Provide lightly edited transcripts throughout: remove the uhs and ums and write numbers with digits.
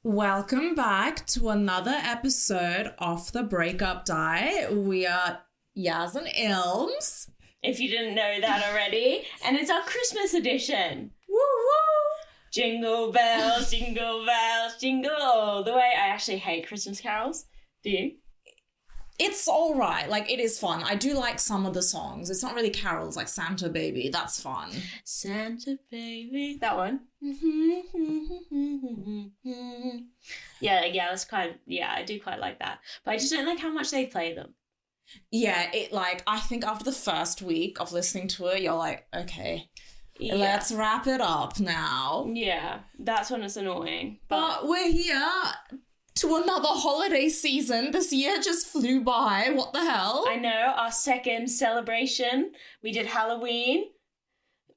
Welcome back to another episode of the Breakup Diet. We are Yaz and Ilms. If you didn't know that already. And it's our Christmas edition. Woo woo! Jingle bells, jingle bells, jingle all the way. I actually hate Christmas carols. Do you? It's all right. Like, it is fun. I do like some of the songs. It's not really carols, like Santa Baby. That's fun. Santa Baby. That one. Yeah, that's quite, I do quite like that. But I just don't like how much they play them. Yeah, I think after the first week of listening to it, you're like, okay, let's wrap it up now. Yeah, that's when it's annoying. But we're here to another holiday season. This year just flew by. What the hell? I know, our second celebration. We did Halloween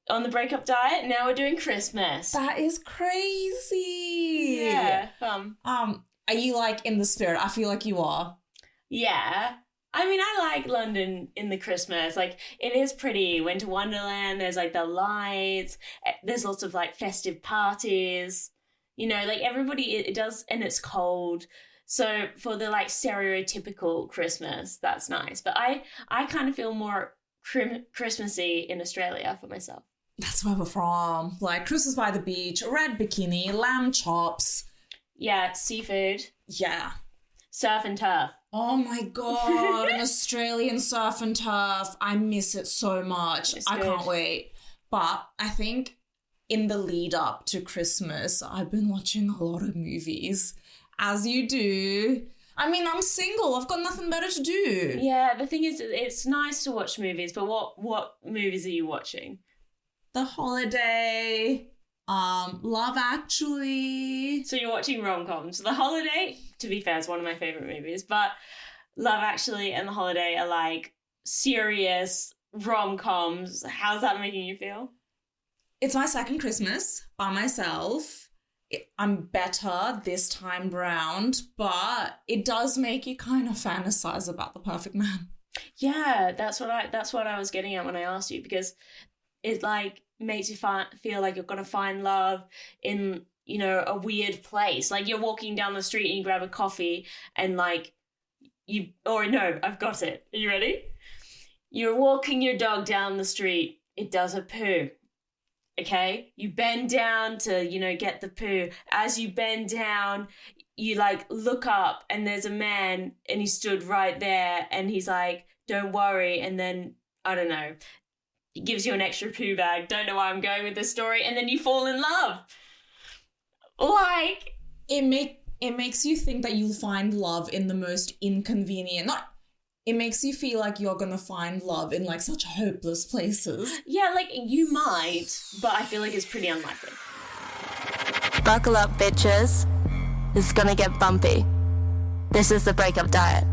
on the Breakup Diet. Now we're doing Christmas. That is crazy. Yeah. Are you like in the spirit? I feel like you are. Yeah. I mean, I like London in the Christmas. Like, it is pretty. Winter Wonderland, there's like the lights. There's lots of like festive parties. You know, like everybody, it does, and it's cold. So for the like stereotypical Christmas, that's nice. But I kind of feel more Christmassy in Australia for myself. That's where we're from. Like Christmas by the beach, red bikini, lamb chops. Yeah, seafood. Yeah. Surf and turf. Oh my God, an Australian surf and turf. I miss it so much. I can't wait. But I think in the lead up to Christmas, I've been watching a lot of movies, as you do. I mean, I'm single. I've got nothing better to do. Yeah, the thing is, it's nice to watch movies, but what movies are you watching? The Holiday, Love Actually. So you're watching rom-coms. The Holiday, to be fair, is one of my favourite movies, but Love Actually and The Holiday are like serious rom-coms. How's that making you feel? It's my second Christmas by myself. I'm better this time round, but it does make you kind of fantasize about the perfect man. Yeah, that's what I was getting at when I asked you, because it like makes you feel like you're gonna find love in, you know, a weird place. Like you're walking down the street and you grab a coffee and like I've got it. Are you ready? You're walking your dog down the street. It does a poo. Okay, you bend down to, you know, get the poo. As you bend down, you like look up and there's a man and he stood right there and he's like, don't worry. And then, I don't know, he gives you an extra poo bag. Don't know why I'm going with this story. And then you fall in love. Like, it makes you think that you'll find love in the most inconvenient, it makes you feel like you're gonna find love in like such hopeless places. Yeah, like you might, but I feel like it's pretty unlikely. Buckle up, bitches. It's gonna get bumpy. This is the Breakup Diet.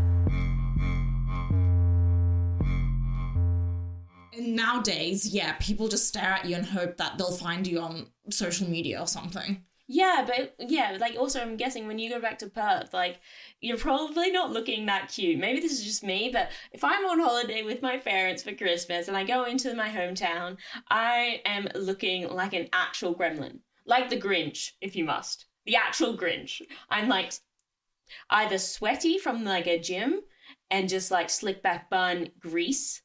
And nowadays, yeah, people just stare at you and hope that they'll find you on social media or something. Yeah, but yeah, like also I'm guessing when you go back to Perth, like you're probably not looking that cute. Maybe this is just me, but if I'm on holiday with my parents for Christmas and I go into my hometown, I am looking like an actual gremlin. Like the Grinch, if you must. The actual Grinch. I'm like either sweaty from like a gym and just like slick back bun grease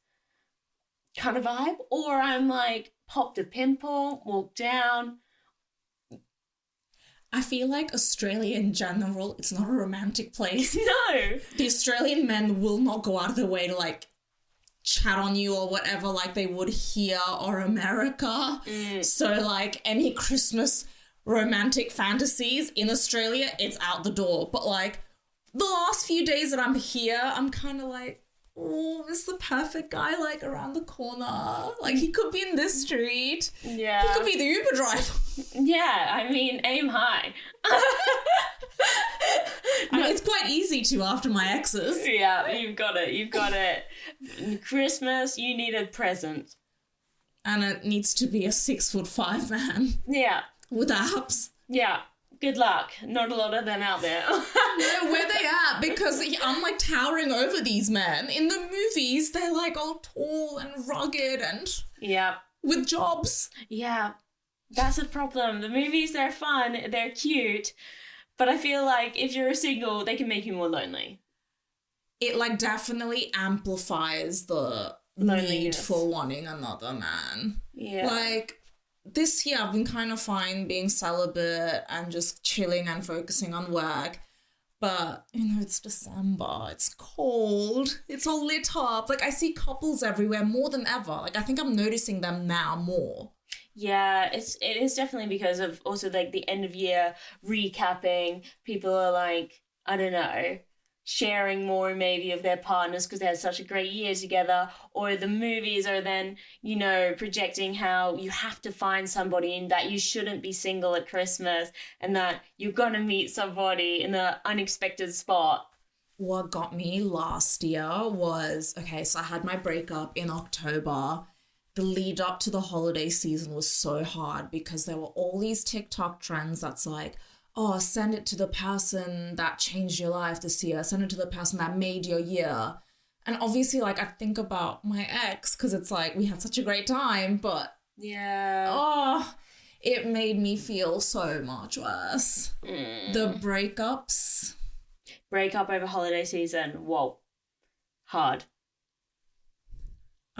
kind of vibe, or I'm like popped a pimple, walked down. I feel like Australia in general, it's not a romantic place. No. The Australian men will not go out of their way to like chat on you or whatever like they would here or America. So like any Christmas romantic fantasies in Australia, it's out the door. But like the last few days that I'm here, I'm kind of like, oh, is the perfect guy like around the corner? Like he could be in this street. Yeah. He could be the Uber driver. Yeah, I mean, aim high. I mean, it's quite easy to after my exes. Yeah, you've got it. Christmas, you need a present. And it needs to be a 6'5" man. Yeah. With abs. Yeah. Good luck. Not a lot of them out there. Yeah, where they at? Because I'm like towering over these men. In the movies, they're like all tall and rugged and yeah, with jobs. Yeah, that's a problem. The movies, they're fun, they're cute, But I feel like if you're a single, they can make you more lonely. It like definitely amplifies the need for wanting another man. Yeah. Like this year I've been kind of fine being celibate and just chilling and focusing on work. But, it's December, it's cold, it's all lit up. Like I see couples everywhere more than ever. Like I think I'm noticing them now more. Yeah, it is definitely because of also like the end of year recapping. People are like, I don't know, sharing more maybe of their partners because they had such a great year together, or the movies are then, projecting how you have to find somebody and that you shouldn't be single at Christmas and that you're going to meet somebody in the unexpected spot. What got me last year was, so I had my breakup in October. The lead up to the holiday season was so hard because there were all these TikTok trends that's like, oh, send it to the person that changed your life this year. Send it to the person that made your year. And obviously, like, I think about my ex because it's like we had such a great time, but it made me feel so much worse. The breakups. Breakup over holiday season. Whoa. Hard.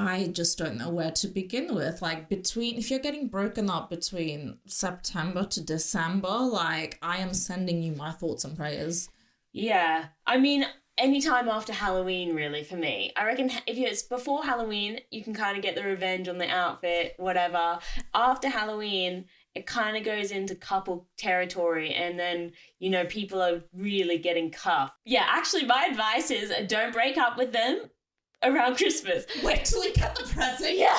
I just don't know where to begin with. Like if you're getting broken up between September to December, like I am sending you my thoughts and prayers. Yeah. I mean, anytime after Halloween, really, for me. I reckon if it's before Halloween, you can kind of get the revenge on the outfit, whatever. After Halloween, it kind of goes into couple territory and then, people are really getting cuffed. Yeah, actually, my advice is don't break up with them around Christmas. Wait till you get the present. Yeah.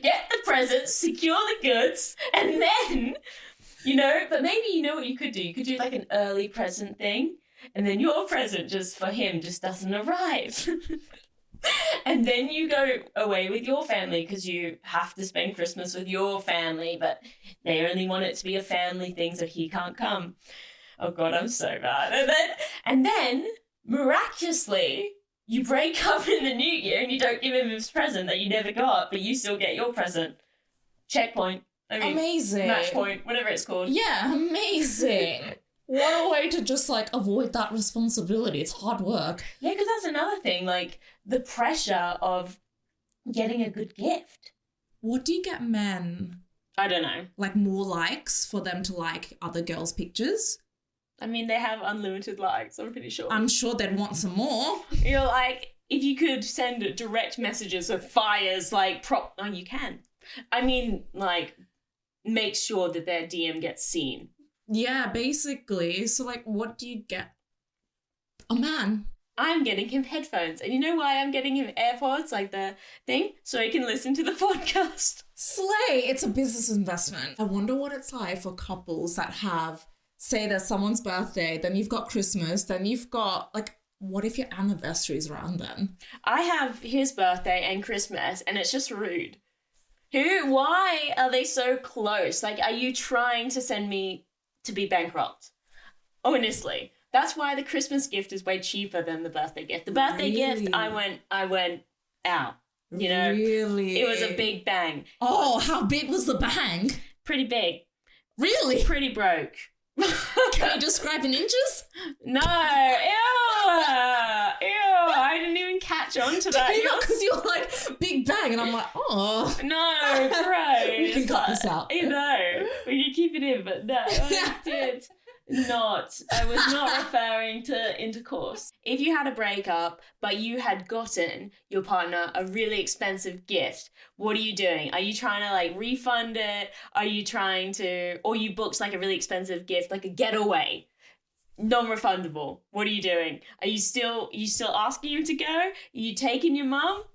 Get the presents, secure the goods, and then, but maybe what you could do? You could do like an early present thing, and then your present just for him just doesn't arrive. And then you go away with your family because you have to spend Christmas with your family, but they only want it to be a family thing, so he can't come. Oh God, I'm so bad. And then miraculously, you break up in the new year and you don't give him his present that you never got, but you still get your present. Checkpoint. Amazing. Match point, whatever it's called. Yeah, amazing. What a way to just, like, avoid that responsibility. It's hard work. Yeah, because that's another thing, like, the pressure of getting a good gift. What do you get men? I don't know. Like, more likes for them to like other girls' pictures? I mean, they have unlimited likes, I'm pretty sure. I'm sure they'd want some more. You're like, if you could send direct messages of fires, like, oh, you can. I mean, like, make sure that their DM gets seen. Yeah, basically. So, like, what do you get? A man. I'm getting him headphones. And you know why I'm getting him AirPods, like the thing? So he can listen to the podcast. Slay! It's a business investment. I wonder what it's like for couples that have, say there's someone's birthday, then you've got Christmas, then you've got, like, what if your anniversary is around then? I have his birthday and Christmas, and it's just rude. Why are they so close? Like, are you trying to send me to be bankrupt? Honestly. That's why the Christmas gift is way cheaper than the birthday gift. The birthday gift, I went out. Really? It was a big bang. Oh, how big was the bang? Pretty big. Really? Pretty broke. Can you describe in inches? No. Ew. I didn't even catch on to that. Because you're like, big bang, and I'm like, oh. No, gross. We can cut this out. We can keep it in, but no, I did not. I was not referring to intercourse. If you had a breakup, but you had gotten your partner a really expensive gift, what are you doing? Are you trying to, like, refund it? Are you trying to, or you booked, like, a really expensive gift, like a getaway, non-refundable? What are you doing? Are you still asking him to go? Are you taking your mum?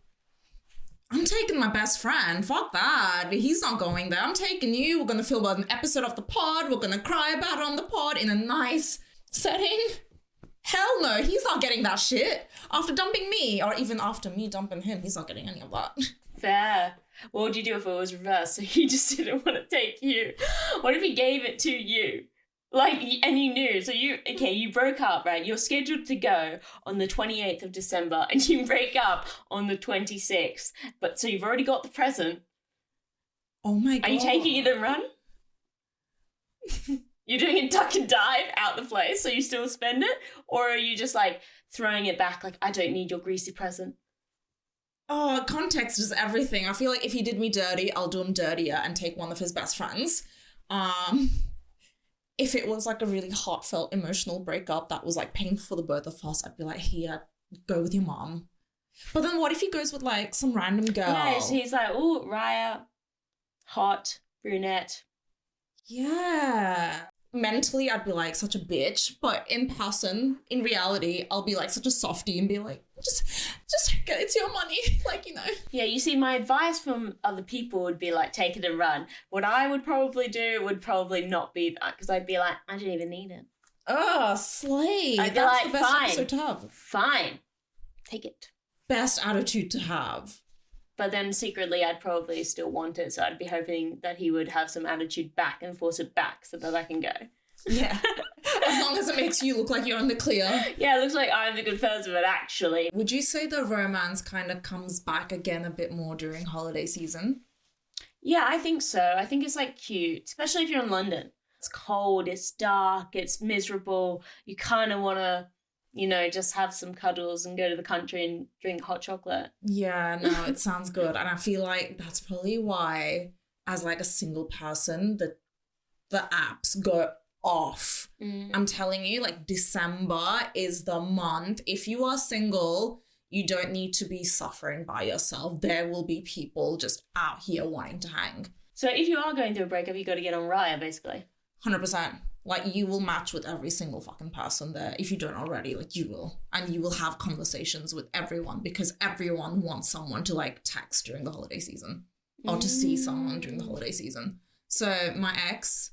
I'm taking my best friend. Fuck that. He's not going there. I'm taking you. We're going to film an episode of the pod. We're going to cry about it on the pod in a nice setting. Hell no. He's not getting that shit. After dumping me, or even after me dumping him, he's not getting any of that. Fair. What would you do if it was reversed? So he just didn't want to take you. What if he gave it to you? Like, and you knew, so you broke up, right? You're scheduled to go on the 28th of December and you break up on the 26th. But so you've already got the present. Oh my God. Are you taking it and run? You're doing a duck and dive out the place, so you still spend it? Or are you just like throwing it back like, I don't need your greasy present? Oh, context is everything. I feel like if he did me dirty, I'll do him dirtier and take one of his best friends. If it was like a really heartfelt emotional breakup that was like painful for the both of us, I'd be like, here, go with your mom. But then what if he goes with like some random girl? Yeah, so he's like, oh, Raya, hot, brunette. Yeah. Mentally, I'd be like such a bitch, but in person, in reality, I'll be like such a softie and be like, just get it's your money, like, you know. Yeah, you see, my advice from other people would be like, take it and run. What I would probably do would probably not be that, because I'd be like, I don't even need it. Oh, slay. I'd be That's like, the best fine, episode to have. fine, take it. Best attitude to have. But then secretly, I'd probably still want it, so I'd be hoping that he would have some attitude back and force it back so that I can go. Yeah. As long as it makes you look like you're in the clear. Yeah, it looks like I'm the good person, but actually. Would you say the romance kind of comes back again a bit more during holiday season? Yeah, I think so. I think it's like cute, especially if you're in London. It's cold, it's dark, it's miserable. You kind of want to, you know, just have some cuddles and go to the country and drink hot chocolate. Yeah, no, it sounds good. And I feel like that's probably why, as like a single person, the apps go off. I'm telling you, like, December is the month. If you are single, you don't need to be suffering by yourself. There will be people just out here wanting to hang. So if you are going through a breakup, you got to get on Raya, basically. 100%. Like, you will match with every single fucking person there. If you don't already, like, you will. And you will have conversations with everyone because everyone wants someone to, like, text during the holiday season or to see someone during the holiday season. So my ex,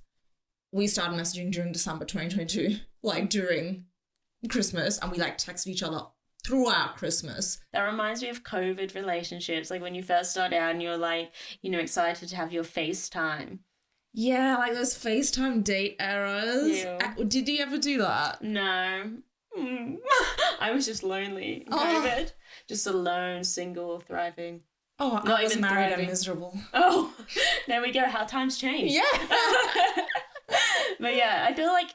we started messaging during December 2022, like, during Christmas, and we, like, texted each other throughout Christmas. That reminds me of COVID relationships, like when you first start out and you're, like, you know, excited to have your FaceTime. Yeah, like those FaceTime date eras. Yeah. Did you ever do that? No. I was just lonely in COVID. Just alone, single, thriving. Oh, Not I was even married thriving. and miserable. Oh, there we go. How times change. Yeah. But yeah, I feel like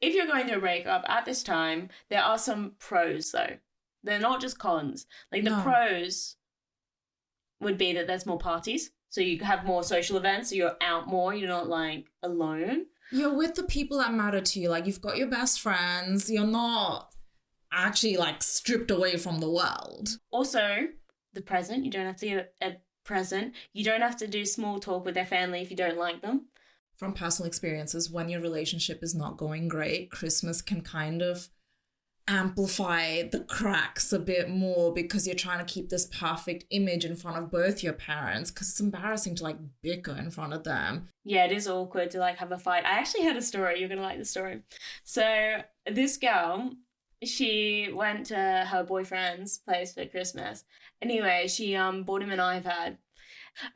if you're going through a breakup at this time, there are some pros, though. They're not just cons. Like, the pros would be that there's more parties. So you have more social events, so you're out more, you're not, like, alone. You're with the people that matter to you. Like, you've got your best friends. You're not actually, like, stripped away from the world. Also, the present. You don't have to get a present. You don't have to do small talk with their family if you don't like them. From personal experiences, when your relationship is not going great, Christmas can kind of amplify the cracks a bit more because you're trying to keep this perfect image in front of both your parents because it's embarrassing to, like, bicker in front of them. Yeah, it is awkward to, like, have a fight. I actually had a story. You're going to like the story. So this girl, she went to her boyfriend's place for Christmas. Anyway, she bought him an iPad.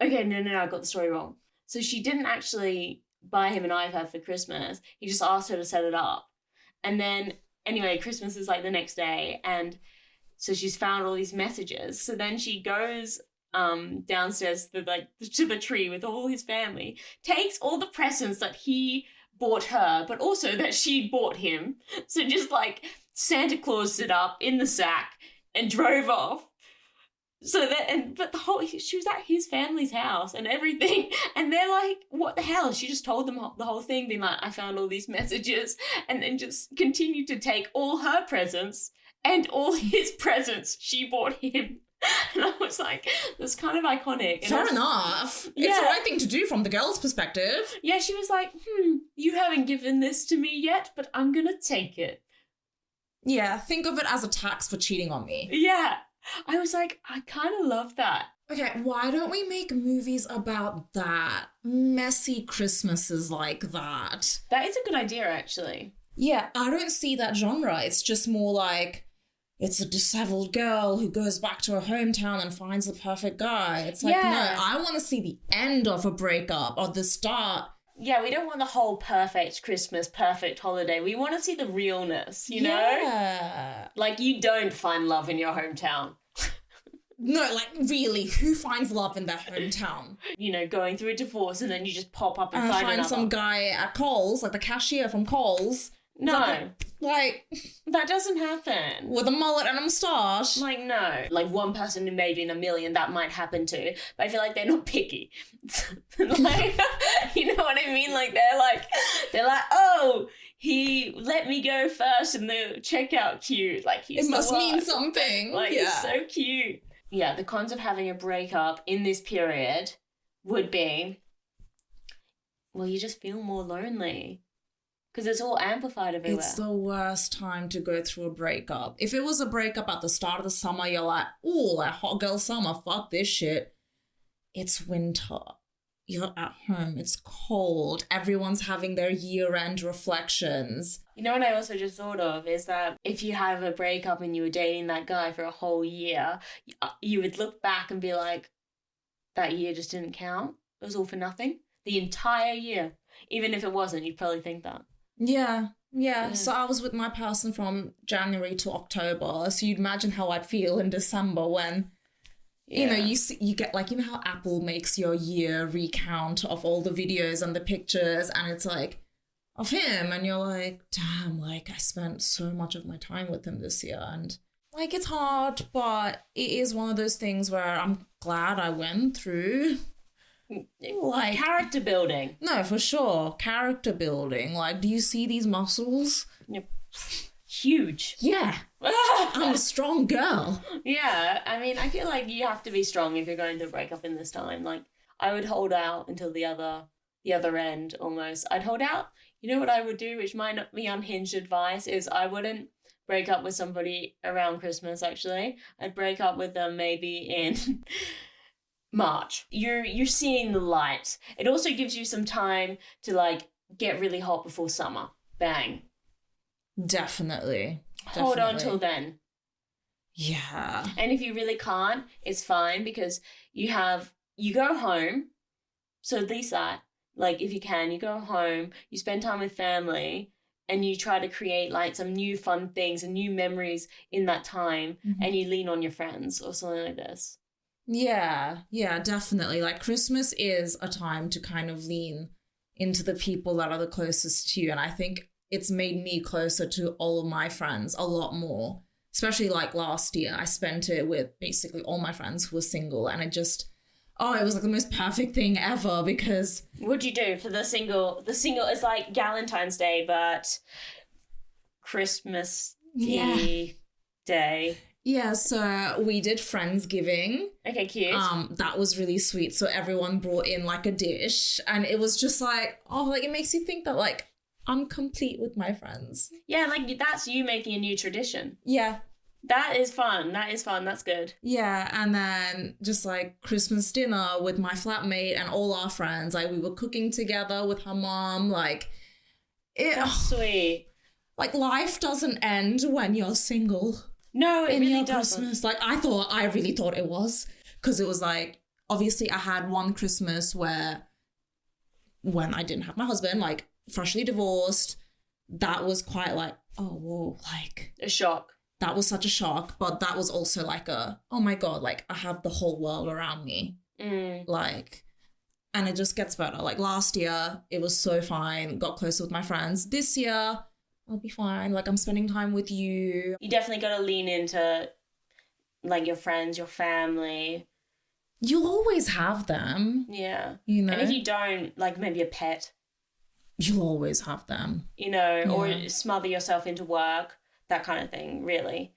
Okay, no, I got the story wrong. So she didn't actually buy him an iPad for Christmas. He just asked her to set it up. And then, anyway, Christmas is like the next day. And so she's found all these messages. So then she goes downstairs to the tree with all his family, takes all the presents that he bought her, but also that she bought him. So just, like, Santa Claus it up in the sack and drove off. So she was at his family's house and everything, and they're like, what the hell? She just told them the whole thing, being like, I found all these messages, and then just continued to take all her presents and all his presents she bought him. And I was like, that's kind of iconic. And Fair enough. Yeah. It's the right thing to do from the girl's perspective. Yeah, she was like, you haven't given this to me yet, but I'm gonna take it. Yeah, think of it as a tax for cheating on me. Yeah. I was like, I kind of love that. Okay, why don't we make movies about that? Messy Christmases like that. That is a good idea, actually. Yeah, I don't see that genre. It's just more like, it's a disheveled girl who goes back to her hometown and finds the perfect guy. It's like, Yeah. no, I want to see the end of a breakup or the start. Yeah, we don't want the whole perfect Christmas, perfect holiday. We want to see the realness, you know? Yeah. Like, you don't find love in your hometown. No, like, really, who finds love in their hometown? You know, going through a divorce and then you just pop up and And find find another. some guy at Coles, like the cashier from Coles. No. Like, That doesn't happen. with a mullet and a moustache. Like, no. Like, one person maybe in a million that might happen to, but I feel like they're not picky. Like, you know what I mean? Like, they're like, oh, he let me go first in the checkout queue. Like, he's It must the mean one. something. Like, yeah. it's so cute. Yeah, the cons of having a breakup in this period would be, well, you just feel more lonely. Because it's all amplified everywhere. It's the worst time to go through a breakup. If it was a breakup at the start of the summer, you're like, ooh, like hot girl summer, fuck this shit. It's winter. You're at home. It's cold. Everyone's having their year-end reflections. You know what I also just thought of is that if you have a breakup and you were dating that guy for a whole year, you would look back and be like, that year just didn't count. It was all for nothing. The entire year. Even if it wasn't, you'd probably think that. Yeah. So I was with my person from January to October. So you'd imagine how I'd feel in December when, you know, you get like, you know how Apple makes your year recount of all the videos and the pictures, and it's like of him, and you're like, damn, like I spent so much of my time with him this year, and like it's hard, but it is one of those things where I'm glad I went through. Like Character building. No, for sure. Character building. Like, do you see these muscles? Yep. Huge. Yeah. I'm a strong girl. Yeah, I mean, I feel like you have to be strong if you're going to break up in this time. Like, I would hold out until the other end almost. I'd hold out. You know what I would do, which might not be unhinged advice, is I wouldn't break up with somebody around Christmas, actually. I'd break up with them maybe in March. You're seeing the light. It also gives you some time to like get really hot before summer. Bang. Definitely. Hold on till then. Yeah. And if you really can't, it's fine because you go home. So at least that, like if you can, you go home, you spend time with family, and you try to create like some new fun things and new memories in that time, and you lean on your friends or something like this. Yeah, definitely. Like Christmas is a time to kind of lean into the people that are the closest to you. And I think it's made me closer to all of my friends a lot more, especially like last year. I spent it with basically all my friends who were single, and it was like the most perfect thing ever because... What'd you do for the single? The single is like Valentine's Day, but Christmas Day. Yeah, so we did Friendsgiving. Okay, cute. That was really sweet. So everyone brought in like a dish, and it was just like, it makes you think that like I'm complete with my friends. Yeah, like that's you making a new tradition. Yeah. That is fun. That's good. Yeah, and then just like Christmas dinner with my flatmate and all our friends. Like we were cooking together with her mom. Like That's sweet. Like life doesn't end when you're single. No, it really doesn't. Christmas. Like I really thought it was, because it was like, obviously I had one Christmas when I didn't have my husband, like freshly divorced, that was quite like, oh, whoa, like a shock. That was such a shock, but that was also like oh my God, like I have the whole world around me. Like, and it just gets better. Like last year, it was so fine, got closer with my friends. This year, I'll be fine. Like I'm spending time with you. You definitely got to lean into like your friends, your family. You'll always have them. Yeah. You know? And if you don't, like maybe a pet. You'll always have them. You know, or smother yourself into work, that kind of thing, really.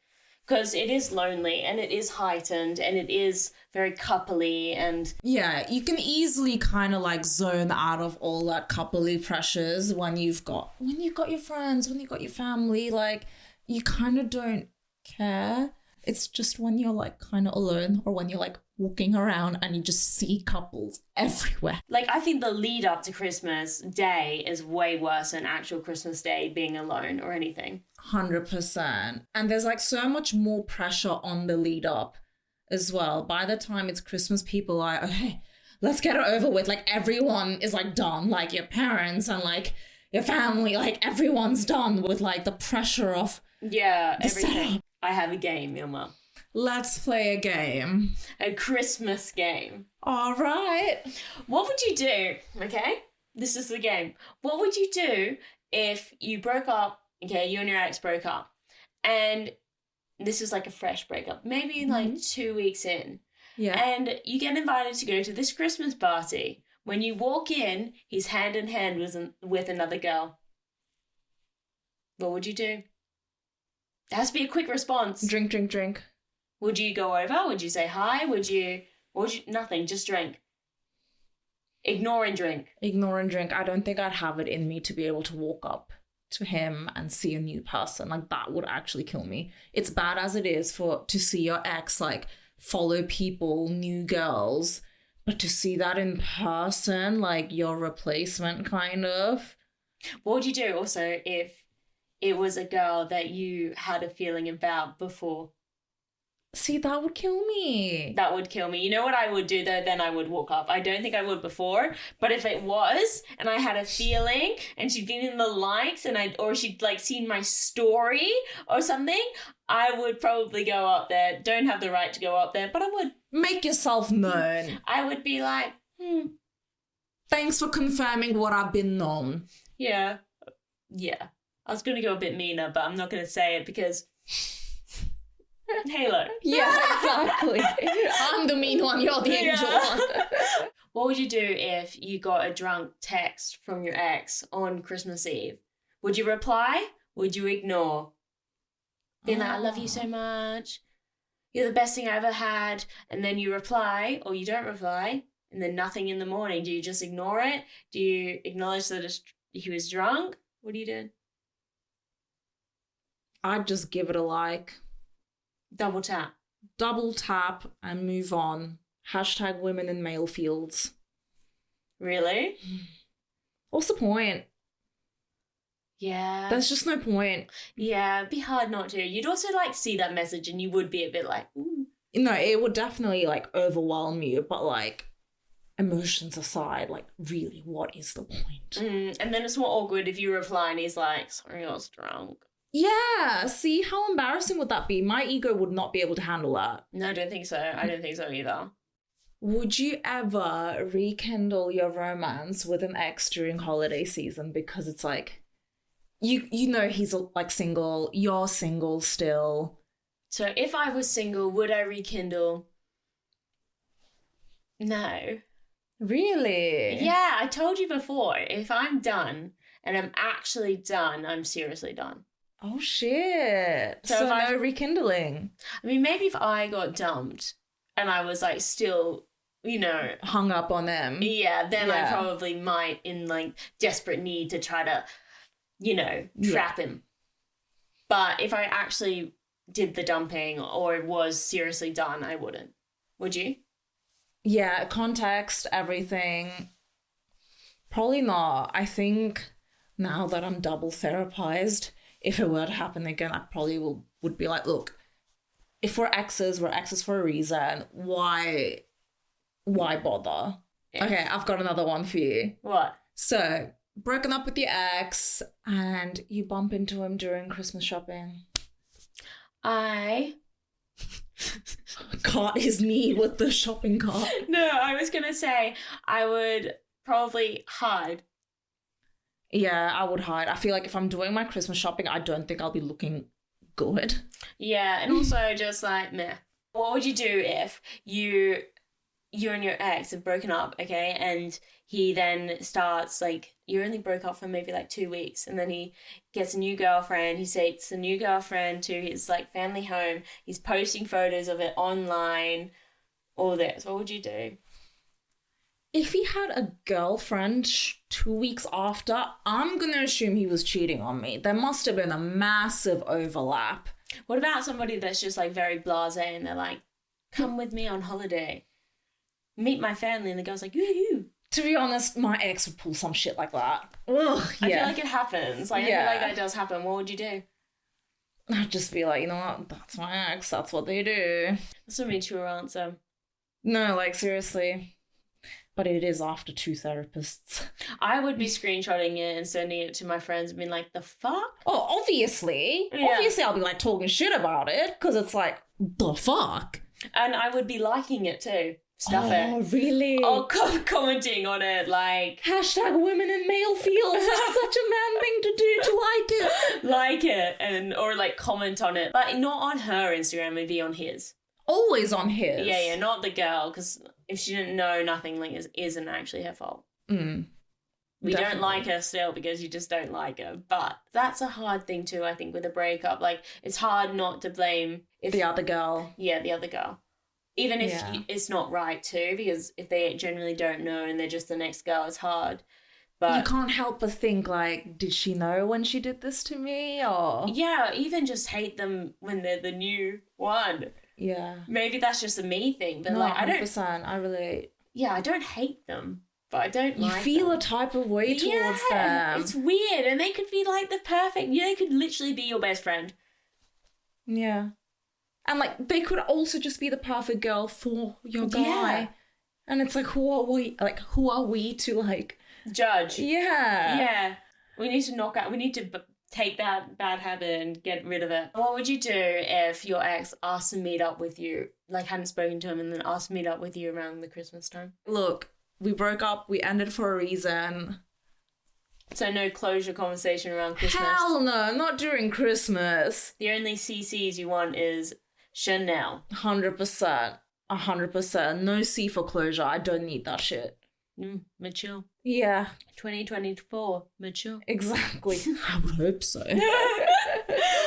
Because it is lonely and it is heightened and it is very coupley and... Yeah, you can easily kind of like zone out of all that coupley pressures when you've got your friends, when you've got your family, like you kind of don't care. It's just when you're like kind of alone or when you're like walking around and you just see couples everywhere. Like I think the lead up to Christmas Day is way worse than actual Christmas Day being alone or anything. 100%. And there's like so much more pressure on the lead up as well. By the time it's Christmas, people are like, okay, let's get it over with. Like everyone is like done, like your parents and like your family, like everyone's done with like the pressure of everything. setup. I have a game, Ilma. Let's play a game. A Christmas game. All right. What would you do? Okay, this is the game. What would you do if you broke up? Okay, you and your ex broke up, and this is like a fresh breakup, maybe like 2 weeks in. Yeah. And you get invited to go to this Christmas party. When you walk in, he's hand in hand with another girl. What would you do? It has to be a quick response. Drink, drink, drink. Would you go over? Would you say hi? Would you nothing, just drink. Ignore and drink. Ignore and drink. I don't think I'd have it in me to be able to walk up to him and see a new person. Like, that would actually kill me. It's bad as it is to see your ex, like, follow people, new girls, but to see that in person, like your replacement, kind of. What would you do also if it was a girl that you had a feeling about before? See, that would kill me. That would kill me. You know what I would do though? Then I would walk up. I don't think I would before, but if it was, and I had a feeling, and she'd been in the likes, or she'd like seen my story or something, I would probably go up there. Don't have the right to go up there, but I would. Make yourself known. I would be like, Thanks for confirming what I've been known. Yeah. I was gonna go a bit meaner, but I'm not gonna say it because. Halo. Yeah, exactly. I'm the mean one, you're the angel one. What would you do if you got a drunk text from your ex on Christmas Eve? Would you reply? Would you ignore? Being like, I love you so much. You're the best thing I ever had. And then you reply, or you don't reply, and then nothing in the morning. Do you just ignore it? Do you acknowledge that he was drunk? What do you do? I'd just give it a like. Double tap And move on. Hashtag women in male fields. Really? What's the point? Yeah. There's just no point. Yeah, it'd be hard not to. You'd also like see that message and you would be a bit like, ooh. No, it would definitely like overwhelm you, but like emotions aside, like really, what is the point? And then it's more awkward if you reply and he's like, sorry, I was drunk. Yeah, see, how embarrassing would that be? My ego would not be able to handle that. No, I don't think so. I don't think so either. Would you ever rekindle your romance with an ex during holiday season? Because it's like, you know he's like single, you're single still. So if I was single, would I rekindle? No. Really? Yeah, I told you before, if I'm done and I'm actually done, I'm seriously done. Oh, shit. So no rekindling. I mean, maybe if I got dumped and I was like still, you know, hung up on them. Yeah, then I probably might in like desperate need to try to, you know, trap him. But if I actually did the dumping or was seriously done, I wouldn't. Would you? Yeah, context, everything. Probably not. I think now that I'm double therapized, if it were to happen again, I probably would be like, look, if we're exes for a reason. Why bother? Yeah. Okay, I've got another one for you. What? So, broken up with your ex and you bump into him during Christmas shopping. I caught his knee with the shopping cart. No, I was going to say I would probably hide. Yeah, I would hide. I feel like if I'm doing my Christmas shopping, I don't think I'll be looking good. Yeah, and also just like, meh. What would you do if you and your ex have broken up, okay, and he then starts, like, you only broke up for maybe, like, 2 weeks, and then he gets a new girlfriend, he takes a new girlfriend to his, like, family home, he's posting photos of it online, all this. What would you do? If he had a girlfriend 2 weeks after, I'm going to assume he was cheating on me. There must have been a massive overlap. What about somebody that's just, like, very blasé, and they're like, come with me on holiday, meet my family, and the girl's like, yoo-hoo. To be honest, my ex would pull some shit like that. Ugh, yeah. I feel like it happens. Like, I feel like that does happen. What would you do? I'd just be like, you know what? That's my ex. That's what they do. That's a mature answer. No, like, seriously. but it is after 2 therapists. I would be screenshotting it and sending it to my friends and being like, the fuck? Oh, obviously. Yeah. Obviously, I'll be like talking shit about it because it's like, the fuck? And I would be liking it too. Stuff Oh, it. really? Oh, commenting on it, like... Hashtag women in male fields. That's such a man thing to do, to like it. Like it, and or like comment on it. But not on her Instagram, it'd be on his. Always on his. Yeah, not the girl, because if she didn't know, nothing like isn't actually her fault. Mm, we definitely. don't like her still because you just don't like her. But that's a hard thing too, I think, with a breakup. Like, it's hard not to blame if the other girl. Yeah, the other girl. Even if Yeah. it's not right too, because if they genuinely don't know and they're just the next girl, it's hard. But You can't help but think, like, did she know when she did this to me? Or yeah, even just hate them when they're the new one. yeah. Maybe that's just a me thing, but No, like I don't. 100%. I relate. Yeah, I don't hate them, but I don't You like feel them. a type of way towards them. It's weird, and they could be like the perfect. They could literally be your best friend. Yeah. And, like, they could also just be the perfect girl for your guy. Yeah. And it's like, who are we? Like, who are we to, like... Judge. Yeah. Yeah, we need to knock out. We need to take that bad habit and get rid of it. What would you do if your ex asked to meet up with you, like hadn't spoken to him, and then asked to meet up with you around the Christmas time? Look, we broke up. We ended for a reason. So no closure conversation around Christmas. Hell no, not during Christmas. The only CCs you want is Chanel. 100%. 100%. No C for closure. I don't need that shit. Mature. Yeah, 2024. Mature. exactly. I would hope so.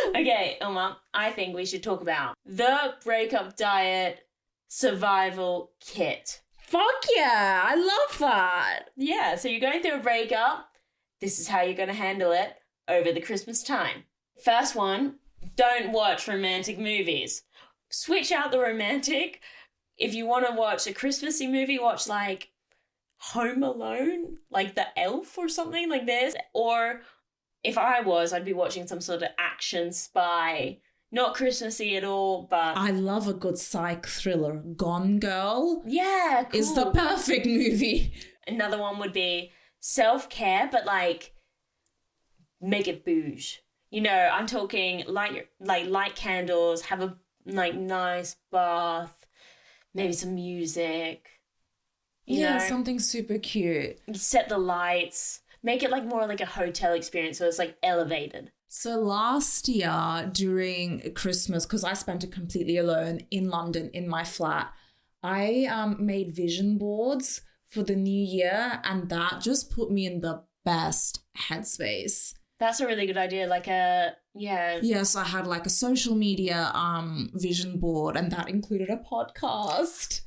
Okay, Ilma, I think we should talk about the breakup diet survival kit. Fuck yeah, I love that. Yeah, so you're going through a breakup. This is how you're going to handle it over the Christmas time. First one, don't watch romantic movies. Switch out the romantic. If you want to watch a Christmassy movie, watch like Home Alone, like The Elf or something like this. Or if I was, I'd be watching some sort of action spy. Not Christmassy at all, but... I love a good psych thriller. Gone Girl yeah, cool. is the perfect movie. Another one would be self-care, but like make it bouge. You know, I'm talking light candles, have a like nice bath, maybe some music. You know, Something super cute. set the lights, make it like more like a hotel experience, so it's like elevated. So last year during Christmas, because I spent it completely alone in London in my flat, I made vision boards for the new year, and that just put me in the best headspace. That's a really good idea. Like a Yes, I had like a social media vision board, and that included a podcast.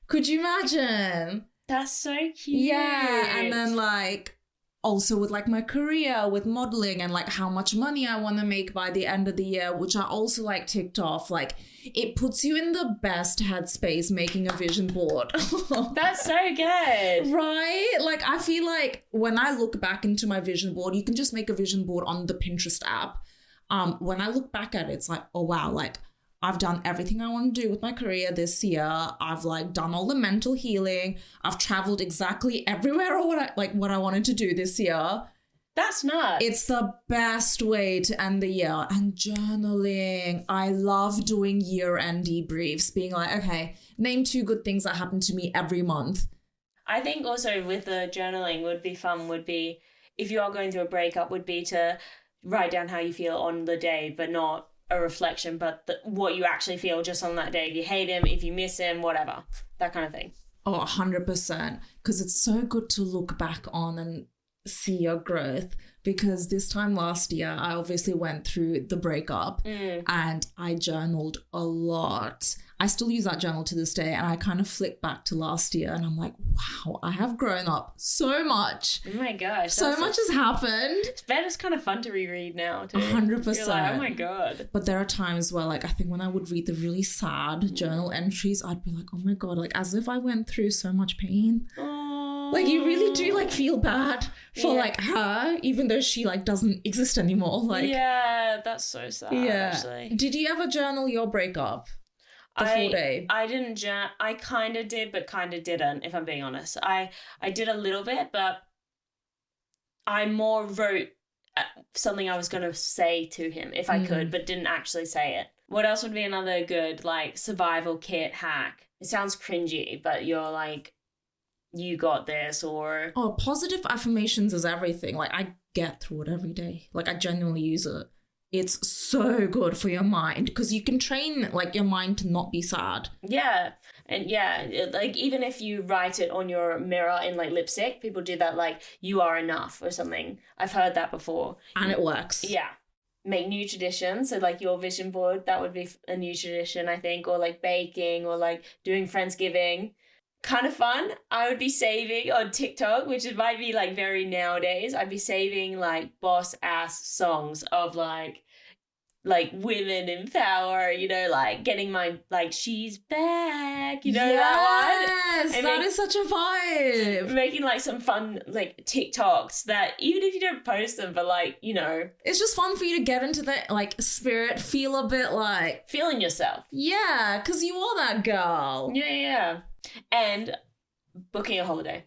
Could you imagine? That's so cute. Yeah, and then like also with like my career with modeling and like how much money I want to make by the end of the year, which I also like ticked off. Like it puts you in the best headspace making a vision board. That's so good. Right? Like I feel like when I look back into my vision board, you can just make a vision board on the Pinterest app. When I look back at it, it's like, oh wow, like I've done everything I want to do with my career this year. I've like done all the mental healing. I've traveled exactly everywhere or what I wanted to do this year. That's nuts. It's the best way to end the year. And journaling. I love doing year-end debriefs, being like, okay, name 2 good things that happen to me every month. I think also with the journaling would be if you are going through a breakup, would be to write down how you feel on the day, but not a reflection, but what you actually feel just on that day. If you hate him, if you miss him, whatever, that kind of thing. Oh, 100%. Because it's so good to look back on and see your growth. Because this time last year, I obviously went through the breakup and I journaled a lot. I still use that journal to this day, and I kind of flick back to last year and I'm like, wow, I have grown up so much. Oh my gosh. So much has happened. It's kind of fun to reread now too. 100%. You're like, oh my God. But there are times where like I think when I would read the really sad journal entries, I'd be like, oh my God, like as if I went through so much pain. Like you really do like feel bad for like her, even though she like doesn't exist anymore. Like yeah, that's so sad. yeah. Actually. Did you ever journal your breakup? the full day? I didn't journal. I kind of did, but kind of didn't, if I'm being honest. I did a little bit, but I more wrote something I was going to say to him if I could, but didn't actually say it. What else would be another good, like, survival kit hack? It sounds cringy, but you're like, you got this, or... Oh, positive affirmations is everything. Like, I get through it every day. Like, I genuinely use it. It's so good for your mind because you can train, like, your mind to not be sad. Yeah. And like, even if you write it on your mirror in, like, lipstick, people do that, like, you are enough or something. I've heard that before. And it works. Yeah. Make new traditions. So, like, your vision board, that would be a new tradition, I think. Or, like, baking or, like, doing Friendsgiving. Kind of fun. I would be saving on TikTok, which it might be, like, very nowadays. I'd be saving, like, boss-ass songs of, like women in power, you know, like getting my, like, she's back, you know, that one. Yes, that is such a vibe. Making, like, some fun, like, TikToks that even if you don't post them, but, like, you know. It's just fun for you to get into the, like, spirit, feel a bit like... Feeling yourself. Yeah, because you are that girl. Yeah. And booking a holiday.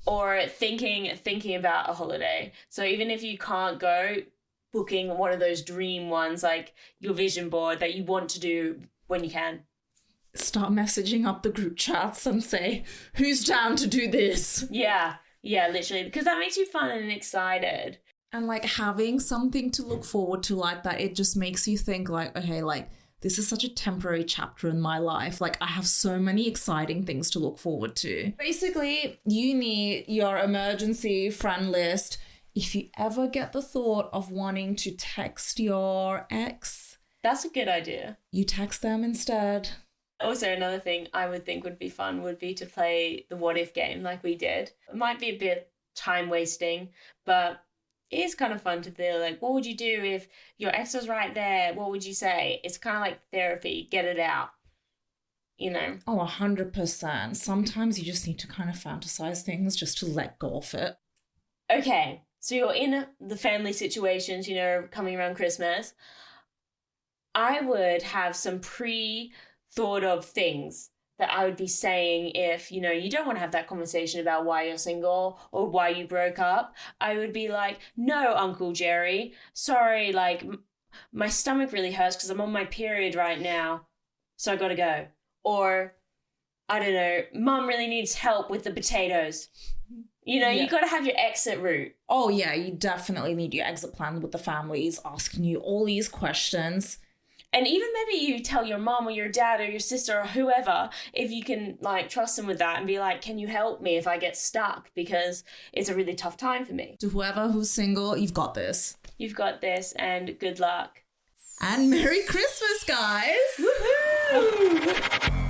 Or thinking about a holiday. So even if you can't go, booking one of those dream ones, like your vision board that you want to do when you can. Start messaging up the group chats and say, who's down to do this? Yeah, literally. Because that makes you fun and excited. And, like, having something to look forward to like that, it just makes you think, like, okay, like, this is such a temporary chapter in my life. Like, I have so many exciting things to look forward to. Basically, you need your emergency friend list. If you ever get the thought of wanting to text your ex... That's a good idea. You text them instead. Also, another thing I would think would be fun would be to play the what if game like we did. It might be a bit time wasting, but it is kind of fun to feel like, what would you do if your ex was right there? What would you say? It's kind of like therapy. Get it out, you know? Oh, 100%. Sometimes you just need to kind of fantasize things just to let go of it. Okay, so you're in the family situations, you know, coming around Christmas. I would have some pre-thought of things that I would be saying if, you know, you don't want to have that conversation about why you're single or why you broke up. I would be like, no, Uncle Jerry, sorry, like, my stomach really hurts because I'm on my period right now, so I gotta go. Or, I don't know, Mum really needs help with the potatoes. You know, you got to have your exit route. Oh, yeah, you definitely need your exit plan with the families asking you all these questions. And even maybe you tell your mom or your dad or your sister or whoever, if you can, like, trust them with that and be like, can you help me if I get stuck? Because it's a really tough time for me. To whoever who's single, you've got this. You've got this, and good luck. And Merry Christmas, guys! Woohoo!